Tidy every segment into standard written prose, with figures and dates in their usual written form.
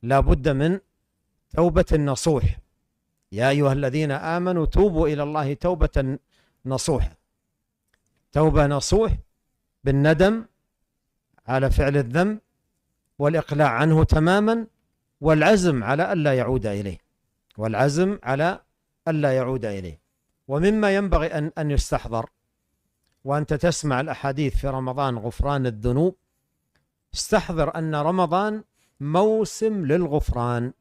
لا بد من توبة نصوح. يا أيها الذين آمنوا توبوا إلى الله توبة نصوح. توبة نصوح بالندم على فعل الذنب والإقلاع عنه تماما، والعزم على ألا يعود إليه، والعزم على ألا يعود إليه. ومما ينبغي أن يستحضر، وأنت تسمع الأحاديث في رمضان غفران الذنوب، استحضر أن رمضان موسم للغفران.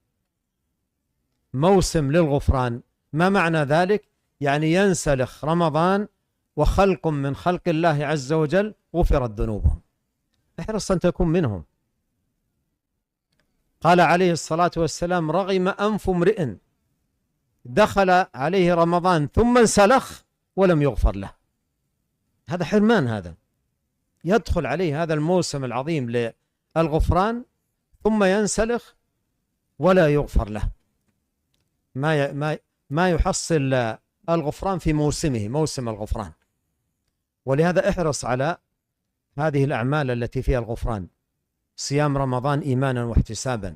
موسم للغفران. ما معنى ذلك؟ يعني ينسلخ رمضان وخلق من خلق الله عز وجل غفرت ذنوبهم. احرص أن تكون منهم. قال عليه الصلاة والسلام: رغم أنف امرئ دخل عليه رمضان ثم انسلخ ولم يغفر له. هذا حرمان. هذا يدخل عليه هذا الموسم العظيم للغفران ثم ينسلخ ولا يغفر له. ما يحصل الغفران في موسمه، موسم الغفران. ولهذا احرص على هذه الأعمال التي فيها الغفران. صيام رمضان إيمانا واحتسابا،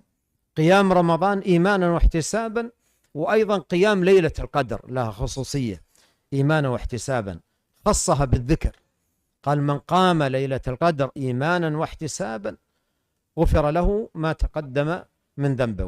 قيام رمضان إيمانا واحتسابا، وأيضا قيام ليلة القدر لها خصوصية إيمانا واحتسابا، خصها بالذكر. قال: من قام ليلة القدر إيمانا واحتسابا غفر له ما تقدم من ذنبه.